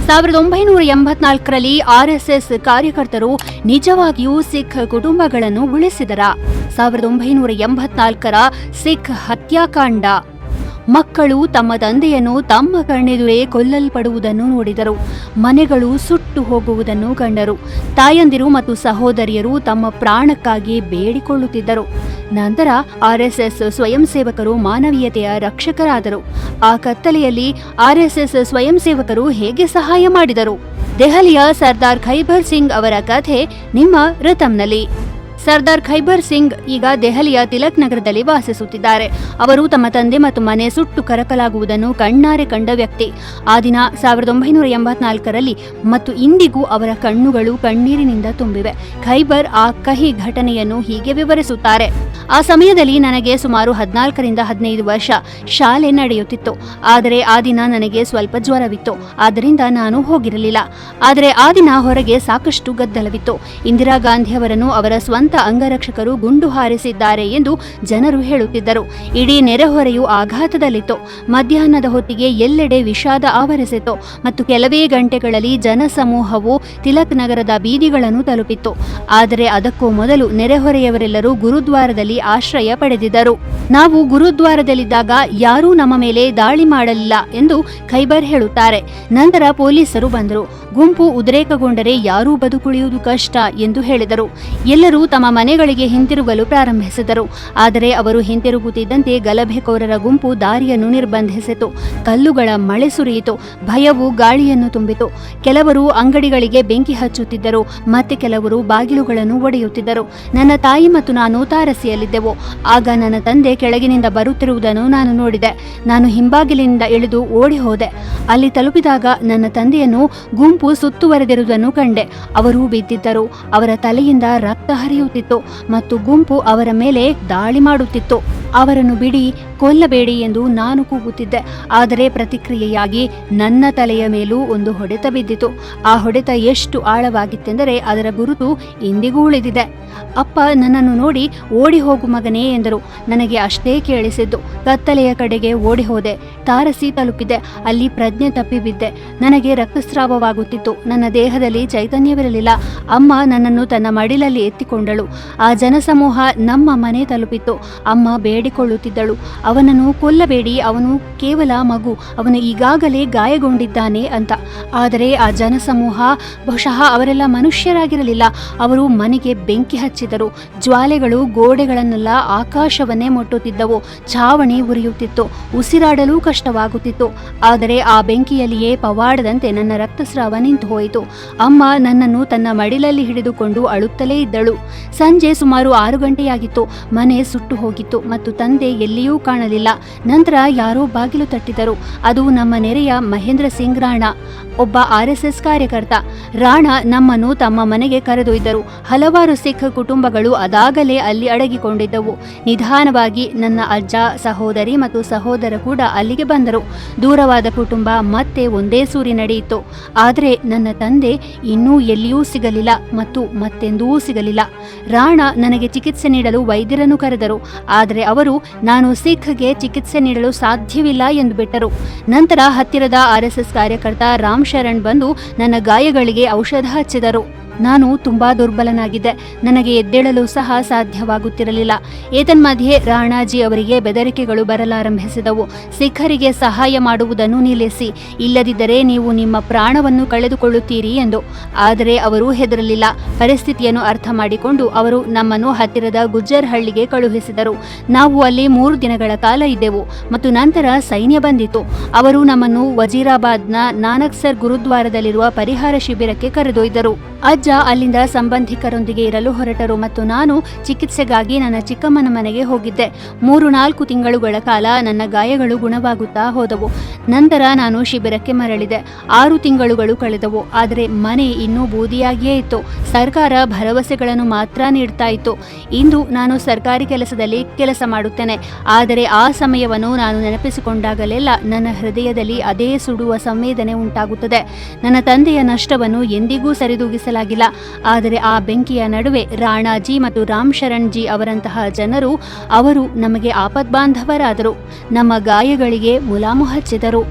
1984ರಲ್ಲಿ RSS ಕಾರ್ಯಕರ್ತರು ನಿಜವಾಗಿಯೂ ಸಿಖ್ ಕುಟುಂಬಗಳನ್ನು ಉಳಿಸಿದರ? 1984ರ ಸಿಖ್ ಹತ್ಯಾಕಾಂಡ. ಮಕ್ಕಳು ತಮ್ಮ ತಂದೆಯನ್ನು ತಮ್ಮ ಕಣ್ಣೆದುರೇ ಕೊಲ್ಲಲ್ಪಡುವುದನ್ನು ನೋಡಿದರು. ಮನೆಗಳು ಸುಟ್ಟು ಹೋಗುವುದನ್ನು ಕಂಡರು. ತಾಯಂದಿರು ಮತ್ತು ಸಹೋದರಿಯರು ತಮ್ಮ ಪ್ರಾಣಕ್ಕಾಗಿ ಬೇಡಿಕೊಳ್ಳುತ್ತಿದ್ದರು. ನಂತರ ಆರ್ಎಸ್ಎಸ್ ಸ್ವಯಂ ಸೇವಕರು ಮಾನವೀಯತೆಯ ರಕ್ಷಕರಾದರು. ಆ ಕತ್ತಲೆಯಲ್ಲಿ ಆರ್ಎಸ್ಎಸ್ ಸ್ವಯಂ ಸೇವಕರು ಹೇಗೆ ಸಹಾಯ ಮಾಡಿದರು? ದೆಹಲಿಯ ಸರ್ದಾರ್ ಖೈಬರ್ ಸಿಂಗ್ ಅವರ ಕಥೆ ನಿಮ್ಮ ರಿಥಮ್ನಲ್ಲಿ. ಸರ್ದಾರ್ ಖೈಬರ್ ಸಿಂಗ್ ಈಗ ದೆಹಲಿಯ ತಿಲಕ್ ನಗರದಲ್ಲಿ ವಾಸಿಸುತ್ತಿದ್ದಾರೆ. ಅವರು ತಮ್ಮ ತಂದೆ ಮತ್ತು ಮನೆ ಸುಟ್ಟು ಕರಕಲಾಗುವುದನ್ನು ಕಣ್ಣಾರೆ ಕಂಡ ವ್ಯಕ್ತಿ. ಆ ದಿನ 1984ರಲ್ಲಿ ಮತ್ತು ಇಂದಿಗೂ ಅವರ ಕಣ್ಣುಗಳು ಕಣ್ಣೀರಿನಿಂದ ತುಂಬಿವೆ. ಖೈಬರ್ ಆ ಕಹಿ ಘಟನೆಯನ್ನು ಹೀಗೆ ವಿವರಿಸುತ್ತಾರೆ. ಆ ಸಮಯದಲ್ಲಿ ನನಗೆ ಸುಮಾರು 14ರಿಂದ 15 ವರ್ಷ. ಶಾಲೆ ನಡೆಯುತ್ತಿತ್ತು. ಆದರೆ ಆ ದಿನ ನನಗೆ ಸ್ವಲ್ಪ ಜ್ವರವಿತ್ತು. ಆದ್ದರಿಂದ ನಾನು ಹೋಗಿರಲಿಲ್ಲ. ಆದರೆ ಆ ದಿನ ಹೊರಗೆ ಸಾಕಷ್ಟು ಗದ್ದಲವಿತ್ತು. ಇಂದಿರಾ ಗಾಂಧಿ ಅವರನ್ನು ಅವರ ಸ್ವಂತ ಅಂಗರಕ್ಷಕರು ಗುಂಡು ಹಾರಿಸಿದ್ದಾರೆ ಎಂದು ಜನರು ಹೇಳುತ್ತಿದ್ದರು. ಇಡೀ ನೆರೆಹೊರೆಯು ಆಘಾತದಲ್ಲಿತ್ತು. ಮಧ್ಯಾಹ್ನದ ಹೊತ್ತಿಗೆ ಎಲ್ಲೆಡೆ ವಿಷಾದ ಆವರಿಸಿತ್ತು ಮತ್ತು ಕೆಲವೇ ಗಂಟೆಗಳಲ್ಲಿ ಜನಸಮೂಹವು ತಿಲಕ್ ನಗರದ ಬೀದಿಗಳನ್ನು ತಲುಪಿತ್ತು. ಆದರೆ ಅದಕ್ಕೂ ಮೊದಲು ನೆರೆಹೊರೆಯವರೆಲ್ಲರೂ ಗುರುದ್ವಾರದಲ್ಲಿ ಆಶ್ರಯ ಪಡೆದಿದ್ದರು. ನಾವು ಗುರುದ್ವಾರದಲ್ಲಿದ್ದಾಗ ಯಾರೂ ನಮ್ಮ ಮೇಲೆ ದಾಳಿ ಮಾಡಲಿಲ್ಲ ಎಂದು ಖೈಬರ್ ಹೇಳುತ್ತಾರೆ. ನಂತರ ಪೊಲೀಸರು ಬಂದರು. ಗುಂಪು ಉದ್ರೇಕಗೊಂಡರೆ ಯಾರೂ ಬದುಕುಳಿಯುವುದು ಕಷ್ಟ ಎಂದು ಹೇಳಿದರು. ಎಲ್ಲರೂ ತಮ್ಮ ಮನೆಗಳಿಗೆ ಹಿಂತಿರುಗಲು ಪ್ರಾರಂಭಿಸಿದರು. ಆದರೆ ಅವರು ಹಿಂತಿರುಗುತ್ತಿದ್ದಂತೆ ಗಲಭೆಕೋರರ ಗುಂಪು ದಾರಿಯನ್ನು ನಿರ್ಬಂಧಿಸಿತು. ಕಲ್ಲುಗಳ ಮಳೆ ಸುರಿಯಿತು. ಭಯವು ಗಾಳಿಯನ್ನು ತುಂಬಿತು. ಕೆಲವರು ಅಂಗಡಿಗಳಿಗೆ ಬೆಂಕಿ ಹಚ್ಚುತ್ತಿದ್ದರು. ಮತ್ತೆ ಕೆಲವರು ಬಾಗಿಲುಗಳನ್ನು ಒಡೆಯುತ್ತಿದ್ದರು. ನನ್ನ ತಾಯಿ ಮತ್ತು ನಾನು ತಾರಸಿಯಲ್ಲಿದ್ದೆವು. ಆಗ ನನ್ನ ತಂದೆ ಕೆಳಗಿನಿಂದ ಬರುತ್ತಿರುವುದನ್ನು ನಾನು ನೋಡಿದೆ. ನಾನು ಹಿಂಬಾಗಿಲಿನಿಂದ ಇಳಿದು ಓಡಿ ಹೋದೆ. ಅಲ್ಲಿ ತಲುಪಿದಾಗ ನನ್ನ ತಂದೆಯನ್ನು ಗುಂಪು ಸುತ್ತುವರೆದಿರುವುದನ್ನು ಕಂಡೆ. ಅವರು ಬಿದ್ದಿದ್ದರು. ಅವರ ತಲೆಯಿಂದ ರಕ್ತ ಹರಿಯುತ್ತಿತ್ತು ಮತ್ತು ಗುಂಪು ಅವರ ಮೇಲೆ ದಾಳಿ ಮಾಡುತ್ತಿತ್ತು. ಅವರನ್ನು ಬಿಡಿ, ಕೊಲ್ಲಬೇಡಿ ಎಂದು ನಾನು ಕೂಗುತ್ತಿದ್ದೆ. ಆದರೆ ಪ್ರತಿಕ್ರಿಯೆಯಾಗಿ ನನ್ನ ತಲೆಯ ಮೇಲೂ ಒಂದು ಹೊಡೆತ ಬಿದ್ದಿತು. ಆ ಹೊಡೆತ ಎಷ್ಟು ಆಳವಾಗಿತ್ತೆಂದರೆ ಅದರ ಗುರುತು ಇಂದಿಗೂ ಉಳಿದಿದೆ. ಅಪ್ಪ ನನ್ನನ್ನು ನೋಡಿ ಓಡಿ ಹೋಗು ಮಗನೇ ಎಂದರು. ನನಗೆ ಅಷ್ಟೇ ಕೇಳಿಸಿದ್ದು. ಕತ್ತಲೆಯ ಕಡೆಗೆ ಓಡಿ ಹೋದೆ. ತಾರಸಿ ತಲುಪಿದೆ. ಅಲ್ಲಿ ಪ್ರಜ್ಞೆ ತಪ್ಪಿ ಬಿದ್ದೆ. ನನಗೆ ರಕ್ತಸ್ರಾವವಾಗುತ್ತಿತ್ತು. ನನ್ನ ದೇಹದಲ್ಲಿ ಚೈತನ್ಯವಿರಲಿಲ್ಲ. ಅಮ್ಮ ನನ್ನನ್ನು ತನ್ನ ಮಡಿಲಲ್ಲಿ ಎತ್ತಿಕೊಂಡಳು. ಆ ಜನಸಮೂಹ ನಮ್ಮ ಮನೆ ತಲುಪಿತ್ತು. ಅಮ್ಮ ಬೇಡಿಕೊಳ್ಳುತ್ತಿದ್ದಳು, ಅವನನ್ನು ಕೊಲ್ಲಬೇಡಿ, ಅವನು ಕೇವಲ ಮಗು, ಅವನು ಈಗಾಗಲೇ ಗಾಯಗೊಂಡಿದ್ದಾನೆ ಅಂತ. ಆದರೆ ಆ ಜನಸಮೂಹ, ಬಹುಶಃ ಅವರೆಲ್ಲ ಮನುಷ್ಯರಾಗಿರಲಿಲ್ಲ. ಅವರು ಮನೆಗೆ ಬೆಂಕಿ ಹಚ್ಚಿದರು. ಜ್ವಾಲೆಗಳು ಗೋಡೆಗಳನ್ನೆಲ್ಲ ಆಕಾಶವನ್ನೇ ಮುಟ್ಟುತ್ತಿದ್ದವು. ಛಾವಣಿ ಉರಿಯುತ್ತಿತ್ತು. ಉಸಿರಾಡಲು ಕಷ್ಟವಾಗುತ್ತಿತ್ತು. ಆದರೆ ಆ ಬೆಂಕಿಯಲ್ಲಿಯೇ ಪವಾಡದಂತೆ ನನ್ನ ರಕ್ತಸ್ರಾವ ನಿಂತು ಹೋಯಿತು. ಅಮ್ಮ ನನ್ನನ್ನು ತನ್ನ ಮಡಿಲಲ್ಲಿ ಹಿಡಿದುಕೊಂಡು ಅಳುತ್ತಲೇ ಇದ್ದಳು. ಸಂಜೆ ಸುಮಾರು 6 ಗಂಟೆಯಾಗಿತ್ತು. ಮನೆ ಸುಟ್ಟು ಹೋಗಿತ್ತು ಮತ್ತು ತಂದೆ ಎಲ್ಲಿಯೂ ಕಾಣಲಿಲ್ಲ. ನಂತರ ಯಾರೋ ಬಾಗಿಲು ತಟ್ಟಿದರು. ಅದು ನಮ್ಮ ನೆರೆಯ ಮಹೇಂದ್ರ ಸಿಂಗ್ ರಾಣಾ, ಒಬ್ಬ ಆರ್ಎಸ್ಎಸ್ ಕಾರ್ಯಕರ್ತ. ರಾಣಾ ನಮ್ಮನ್ನು ತಮ್ಮ ಮನೆಗೆ ಕರೆದೊಯ್ದರು. ಹಲವಾರು ಸಿಖ್ ಕುಟುಂಬಗಳು ಅದಾಗಲೇ ಅಲ್ಲಿ ಅಡಗಿಕೊಂಡಿದ್ದವು. ನಿಧಾನವಾಗಿ ನನ್ನ ಅಜ್ಜ, ಸಹೋದರಿ ಮತ್ತು ಸಹೋದರ ಕೂಡ ಅಲ್ಲಿಗೆ ಬಂದರು. ದೂರವಾದ ಕುಟುಂಬ ಮತ್ತೆ ಒಂದೇ ಸೂರಿ ನಡೆಯಿತು. ಆದರೆ ನನ್ನ ತಂದೆ ಇನ್ನೂ ಎಲ್ಲಿಯೂ ಸಿಗಲಿಲ್ಲ ಮತ್ತು ಮತ್ತೆಂದೂ ಸಿಗಲಿಲ್ಲ. ರಾಣಾ ನನಗೆ ಚಿಕಿತ್ಸೆ ನೀಡಲು ವೈದ್ಯರನ್ನು ಕರೆದರು. ಆದರೆ ಅವರು ನಾನು ಸಿಖ್ಗೆ ಚಿಕಿತ್ಸೆ ನೀಡಲು ಸಾಧ್ಯವಿಲ್ಲ ಎಂದು ಬಿಟ್ಟರು. ನಂತರ ಹತ್ತಿರದ ಆರ್ಎಸ್ಎಸ್ ಕಾರ್ಯಕರ್ತ ರಾಮ್ ಶರಣ್ ಬಂದು ನನ್ನ ಗಾಯಗಳಿಗೆ ಔಷಧ ಹಚ್ಚಿದರು. ನಾನು ತುಂಬಾ ದುರ್ಬಲನಾಗಿದ್ದೆ. ನನಗೆ ಎದ್ದೇಳಲು ಸಹ ಸಾಧ್ಯವಾಗುತ್ತಿರಲಿಲ್ಲ. ಏತನ್ಮಧ್ಯೆ ರಾಣಾಜಿ ಅವರಿಗೆ ಬೆದರಿಕೆಗಳು ಬರಲಾರಂಭಿಸಿದವು. ಸಿಖ್ಖರಿಗೆ ಸಹಾಯ ಮಾಡುವುದನ್ನು ನಿಲ್ಲಿಸಿ, ಇಲ್ಲದಿದ್ದರೆ ನೀವು ನಿಮ್ಮ ಪ್ರಾಣವನ್ನು ಕಳೆದುಕೊಳ್ಳುತ್ತೀರಿ ಎಂದು. ಆದರೆ ಅವರು ಹೆದರಲಿಲ್ಲ. ಪರಿಸ್ಥಿತಿಯನ್ನು ಅರ್ಥ ಮಾಡಿಕೊಂಡು ಅವರು ನಮ್ಮನ್ನು ಹತ್ತಿರದ ಗುಜ್ಜರ್ ಹಳ್ಳಿಗೆ ಕಳುಹಿಸಿದರು. ನಾವು ಅಲ್ಲಿ 3 ದಿನಗಳ ಕಾಲ ಇದ್ದೆವು ಮತ್ತು ನಂತರ ಸೈನ್ಯ ಬಂದಿತು. ಅವರು ನಮ್ಮನ್ನು ವಜೀರಾಬಾದ್ನ ನಾನಕ್ಸರ್ ಗುರುದ್ವಾರದಲ್ಲಿರುವ ಪರಿಹಾರ ಶಿಬಿರಕ್ಕೆ ಕರೆದೊಯ್ದರು. ಅಜ್ಜ ಅಲ್ಲಿಂದ ಸಂಬಂಧಿಕರೊಂದಿಗೆ ಇರಲು ಹೊರಟರು ಮತ್ತು ನಾನು ಚಿಕಿತ್ಸೆಗಾಗಿ ನನ್ನ ಚಿಕ್ಕಮ್ಮನ ಮನೆಗೆ ಹೋಗಿದ್ದೆ. 3-4 ತಿಂಗಳುಗಳ ಕಾಲ ನನ್ನ ಗಾಯಗಳು ಗುಣವಾಗುತ್ತಾ ಹೋದವು. ನಂತರ ನಾನು ಶಿಬಿರಕ್ಕೆ ಮರಳಿದೆ. 6 ತಿಂಗಳುಗಳು ಕಳೆದವು. ಆದರೆ ಮನೆ ಇನ್ನೂ ಬೂದಿಯಾಗಿಯೇ ಇತ್ತು. ಸರ್ಕಾರ ಭರವಸೆಗಳನ್ನು ಮಾತ್ರ ನೀಡ್ತಾ ಇತ್ತು. ಇಂದು ನಾನು ಸರ್ಕಾರಿ ಕೆಲಸದಲ್ಲಿ ಕೆಲಸ ಮಾಡುತ್ತೇನೆ. ಆದರೆ ಆ ಸಮಯವನ್ನು ನಾನು ನೆನಪಿಸಿಕೊಂಡಾಗಲೆಲ್ಲ ನನ್ನ ಹೃದಯದಲ್ಲಿ ಅದೇ ಸುಡುವ ಸಂವೇದನೆ ಉಂಟಾಗುತ್ತದೆ. ನನ್ನ ತಂದೆಯ ನಷ್ಟವನ್ನು ಎಂದಿಗೂ ಸರಿದೂಗಿಸಲಾಗಿಲ್ಲ. ಆದರೆ ಆ ಬೆಂಕಿಯ ನಡುವೆ ರಾಣಾಜಿ ಮತ್ತು ರಾಮ್ ಶರಣ್ ಜಿ ಅವರಂತಹ ಜನರು, ಅವರು ನಮಗೆ ಆಪದ್ಬಾಂಧವರಾದರು. ನಮ್ಮ ಗಾಯಗಳಿಗೆ ಮುಲಾಮು ಹಚ್ಚಿದರು.